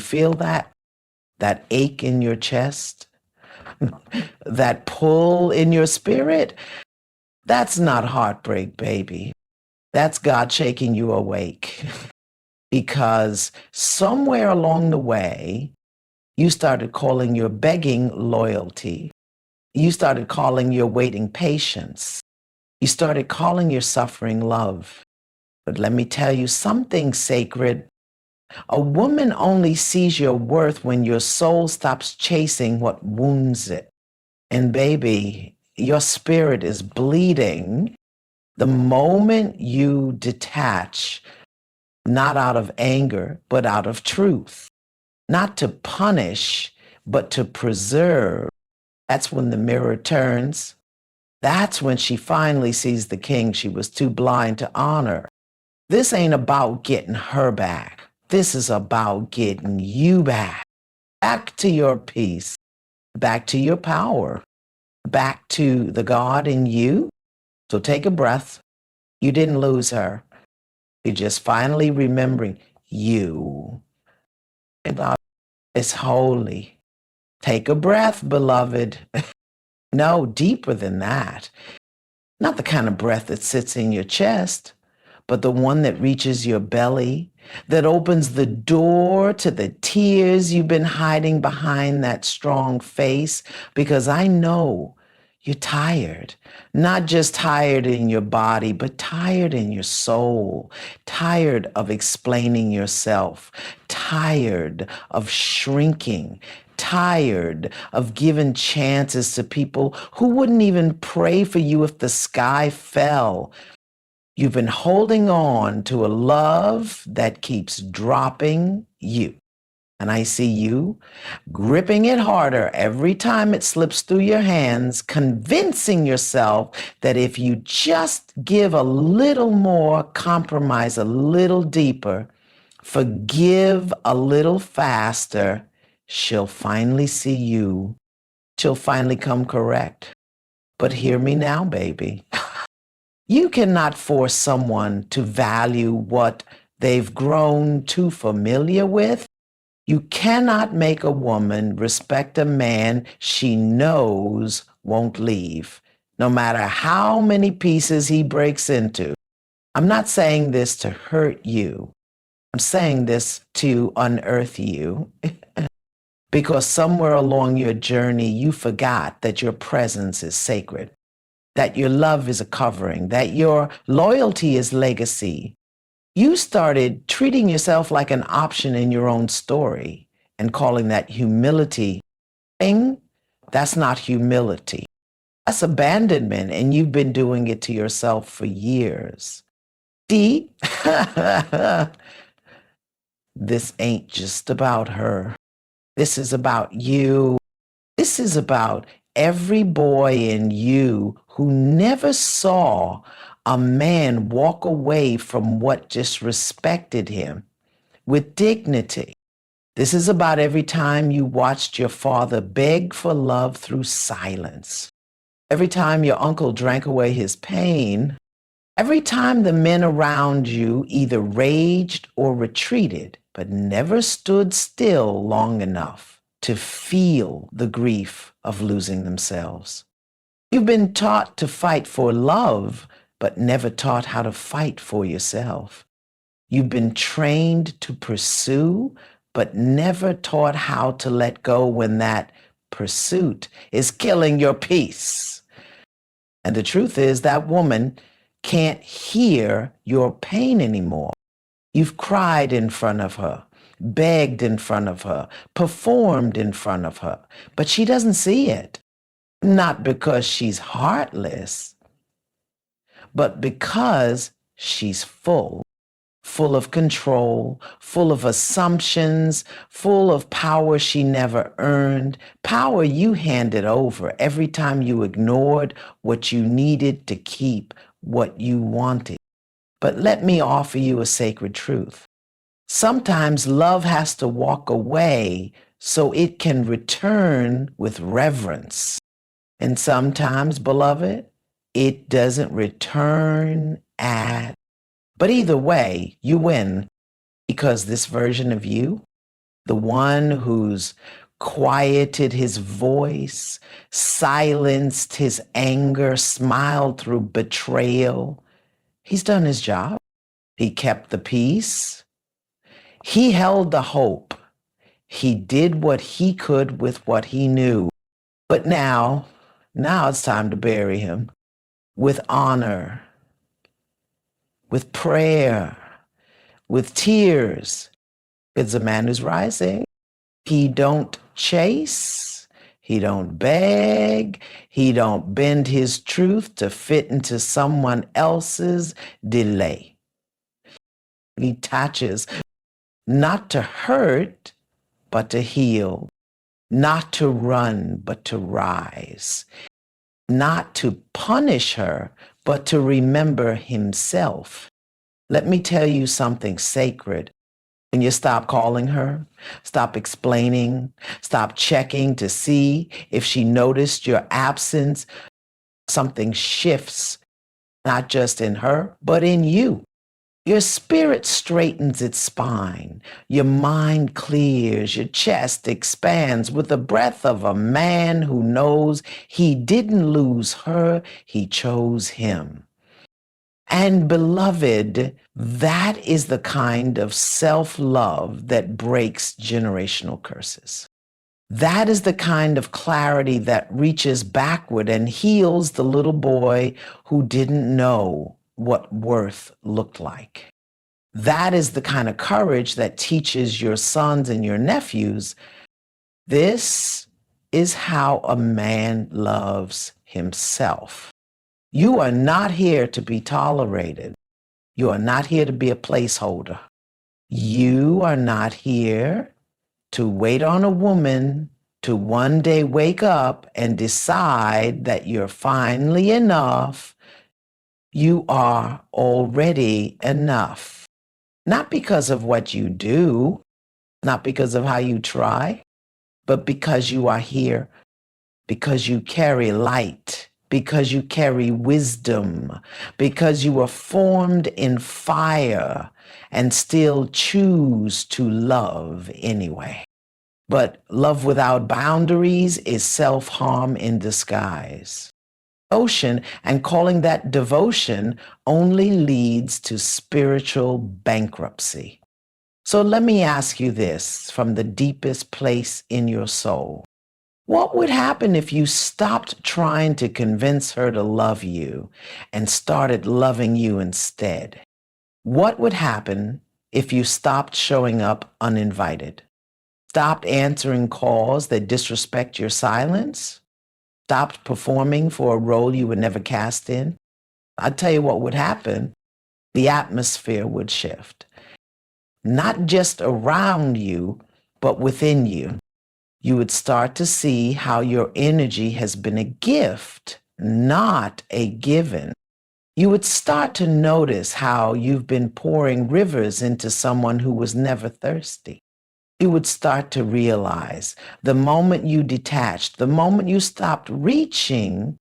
feel that? That ache in your chest? That pull in your spirit? That's not heartbreak, baby. That's God shaking you awake. Because somewhere along the way, you started calling your begging loyalty. You started calling your waiting patience. You started calling your suffering love. But let me tell you something sacred. A woman only sees your worth when your soul stops chasing what wounds it. And baby, your spirit is bleeding the moment you detach, not out of anger, but out of truth, not to punish, but to preserve. That's when the mirror turns. That's when she finally sees the king she was too blind to honor. This ain't about getting her back. This is about getting you back. Back to your peace, back to your power, back to the God in you. So take a breath. You didn't lose her. You're just finally remembering you. God is holy. Take a breath, beloved. No, deeper than that. Not the kind of breath that sits in your chest, but the one that reaches your belly, that opens the door to the tears you've been hiding behind that strong face. Because I know you're tired, not just tired in your body, but tired in your soul, tired of explaining yourself, tired of shrinking, tired of giving chances to people who wouldn't even pray for you if the sky fell. You've been holding on to a love that keeps dropping you. And I see you gripping it harder every time it slips through your hands, convincing yourself that if you just give a little more, compromise a little deeper, forgive a little faster, she'll finally see you. She'll finally come correct. But hear me now, baby. You cannot force someone to value what they've grown too familiar with. You cannot make a woman respect a man she knows won't leave, no matter how many pieces he breaks into. I'm not saying this to hurt you. I'm saying this to unearth you. Because somewhere along your journey, you forgot that your presence is sacred, that your love is a covering, that your loyalty is legacy. You started treating yourself like an option in your own story and calling that humility. That's not humility. That's abandonment, and you've been doing it to yourself for years. See, this ain't just about her. This is about you. This is about every boy in you who never saw a man walk away from what disrespected him with dignity. This is about every time you watched your father beg for love through silence. Every time your uncle drank away his pain. Every time the men around you either raged or retreated, but never stood still long enough to feel the grief of losing themselves. You've been taught to fight for love, but never taught how to fight for yourself. You've been trained to pursue, but never taught how to let go when that pursuit is killing your peace. And the truth is, that woman can't hear your pain anymore. You've cried in front of her, begged in front of her, performed in front of her, but she doesn't see it. Not because she's heartless, but because she's full of control, full of assumptions, full of power she never earned, power you handed over every time you ignored what you needed to keep what you wanted. But let me offer you a sacred truth. Sometimes love has to walk away so it can return with reverence. And sometimes, beloved, it doesn't return at. But either way, you win, because this version of you the one who's quieted his voice, silenced his anger, smiled through betrayal. He's done his job. He kept the peace. He held the hope. He did what he could with what he knew. But now it's time to bury him with honor, with prayer, with tears. It's a man who's rising. He don't chase. He don't beg. He don't bend his truth to fit into someone else's delay. He attaches not to hurt, but to heal, not to run, but to rise, not to punish her, but to remember himself. Let me tell you something sacred. When you stop calling her, stop explaining, stop checking to see if she noticed your absence, something shifts, not just in her, but in you. Your spirit straightens its spine. Your mind clears. Your chest expands with the breath of a man who knows he didn't lose her, he chose him. And beloved, that is the kind of self-love that breaks generational curses. That is the kind of clarity that reaches backward and heals the little boy who didn't know what worth looked like. That is the kind of courage that teaches your sons and your nephews, this is how a man loves himself. You are not here to be tolerated. You are not here to be a placeholder. You are not here to wait on a woman to one day wake up and decide that you're finally enough. You are already enough. Not because of what you do, not because of how you try, but because you are here, because you carry light, because you carry wisdom, because you were formed in fire and still choose to love anyway. But love without boundaries is self-harm in disguise. Ocean and calling that devotion only leads to spiritual bankruptcy. So let me ask you this from the deepest place in your soul. What would happen if you stopped trying to convince her to love you and started loving you instead? What would happen if you stopped showing up uninvited? Stopped answering calls that disrespect your silence? Stopped performing for a role you were never cast in? I'll tell you what would happen. The atmosphere would shift. Not just around you, but within you. You would start to see how your energy has been a gift, not a given. You would start to notice how you've been pouring rivers into someone who was never thirsty. You would start to realize the moment you detached, the moment you stopped reaching,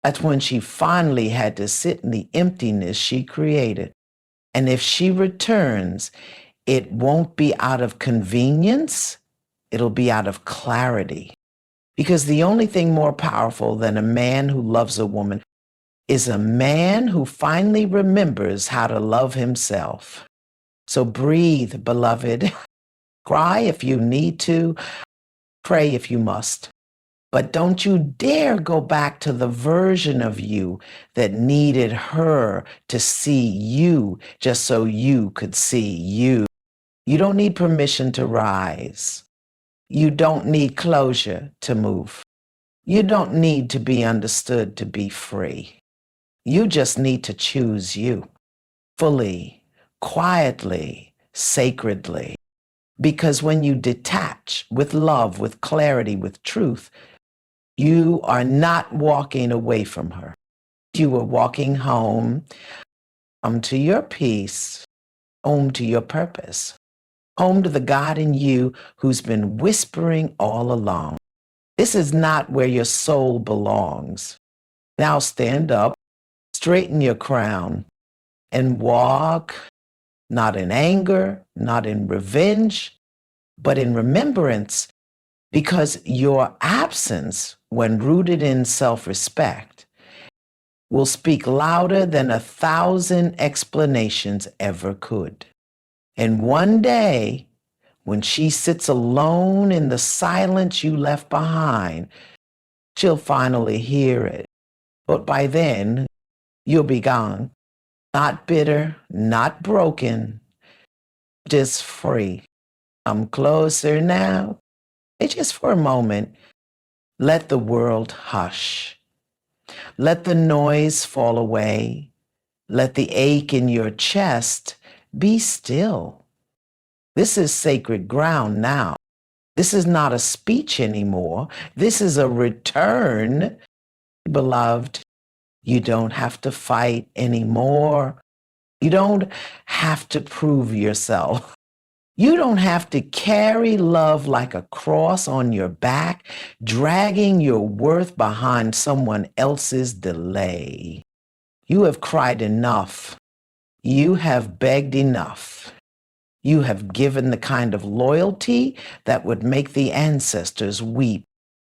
that's when she finally had to sit in the emptiness she created. And if she returns, it won't be out of convenience, it'll be out of clarity. Because the only thing more powerful than a man who loves a woman is a man who finally remembers how to love himself. So breathe, beloved. Cry if you need to, pray if you must. But don't you dare go back to the version of you that needed her to see you just so you could see you. You don't need permission to rise. You don't need closure to move. You don't need to be understood to be free. You just need to choose you fully, quietly, sacredly. Because when you detach with love, with clarity, with truth, you are not walking away from her. You are walking home, to your peace, home to your purpose, home to the God in you who's been whispering all along. This is not where your soul belongs. Now stand up, straighten your crown, and walk, not in anger, not in revenge, but in remembrance, because your absence, when rooted in self-respect, will speak louder than 1,000 explanations ever could. And one day, when she sits alone in the silence you left behind, she'll finally hear it. But by then, you'll be gone. Not bitter, not broken, just free. I'm closer now. And just for a moment, let the world hush. Let the noise fall away. Let the ache in your chest be still. This is sacred ground now. This is not a speech anymore. This is a return. Beloved, you don't have to fight anymore. You don't have to prove yourself. You don't have to carry love like a cross on your back, dragging your worth behind someone else's delay. You have cried enough. You have begged enough. You have given the kind of loyalty that would make the ancestors weep,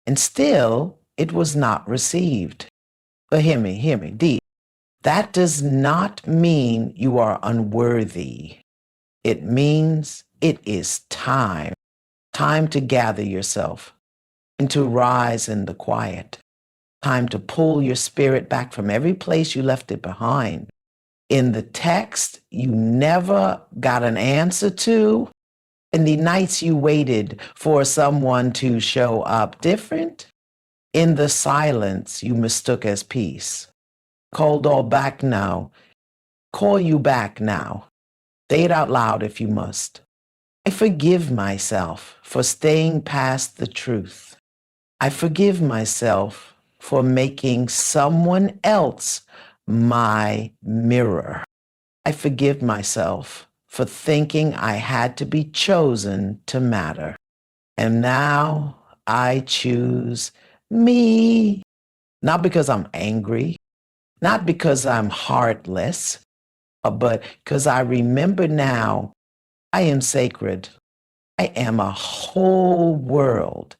and still it was not received. But hear me, D. That does not mean you are unworthy. It means it is time. Time to gather yourself and to rise in the quiet. Time to pull your spirit back from every place you left it behind. In the text you never got an answer to, in the nights you waited for someone to show up different, in the silence you mistook as peace. Called all back now. Call you back now. Say it out loud if you must. I forgive myself for staying past the truth. I forgive myself for making someone else my mirror. I forgive myself for thinking I had to be chosen to matter. And now I choose me. Not because I'm angry, not because I'm heartless, but because I remember now I am sacred. I am a whole world.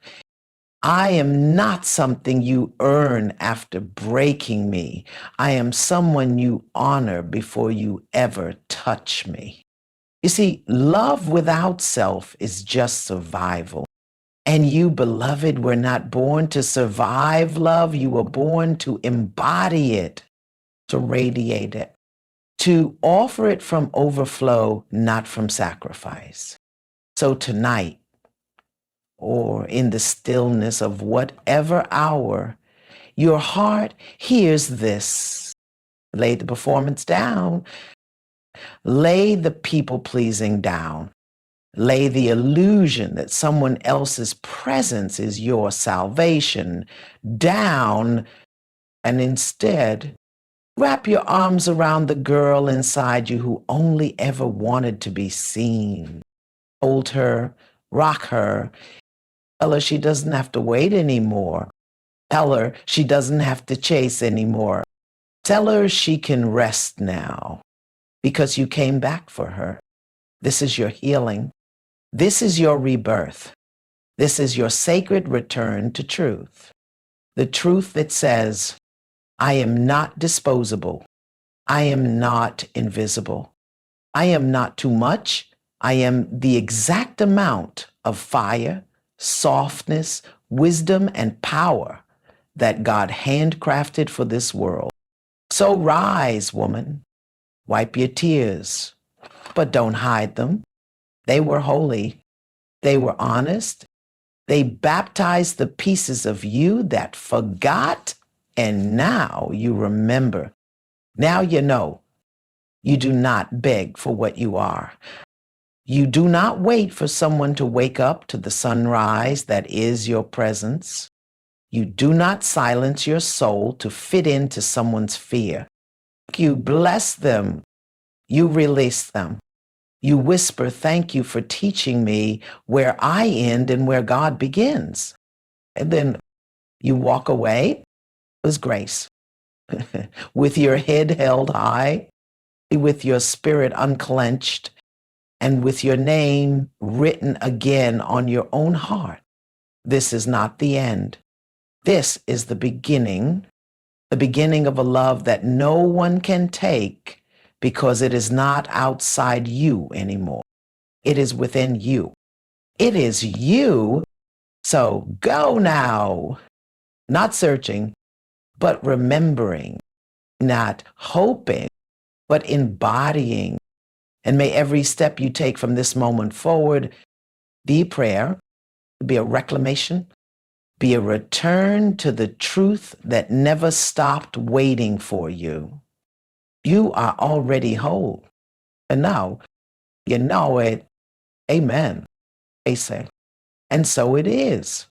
I am not something you earn after breaking me. I am someone you honor before you ever touch me. You see, love without self is just survival. And you, beloved, were not born to survive love. You were born to embody it, to radiate it, to offer it from overflow, not from sacrifice. So tonight, or in the stillness of whatever hour, your heart hears this. Lay the performance down. Lay the people-pleasing down. Lay the illusion that someone else's presence is your salvation down, and instead wrap your arms around the girl inside you who only ever wanted to be seen. Hold her, rock her, tell her she doesn't have to wait anymore. Tell her she doesn't have to chase anymore. Tell her she can rest now because you came back for her. This is your healing. This is your rebirth. This is your sacred return to truth. The truth that says, I am not disposable. I am not invisible. I am not too much. I am the exact amount of fire, softness, wisdom, and power that God handcrafted for this world. So rise, woman. Wipe your tears, but don't hide them. They were holy. They were honest. They baptized the pieces of you that forgot, and now you remember. Now you know. You do not beg for what you are. You do not wait for someone to wake up to the sunrise that is your presence. You do not silence your soul to fit into someone's fear. You bless them. You release them. You whisper, thank you for teaching me where I end and where God begins. And then you walk away with grace, with your head held high, with your spirit unclenched, and with your name written again on your own heart. This is not the end. This is the beginning of a love that no one can take because it is not outside you anymore. It is within you. It is you. So go now, not searching, but remembering, not hoping, but embodying. And may every step you take from this moment forward be prayer, be a reclamation, be a return to the truth that never stopped waiting for you. You are already whole. And now you know it. Amen. They say. And so it is.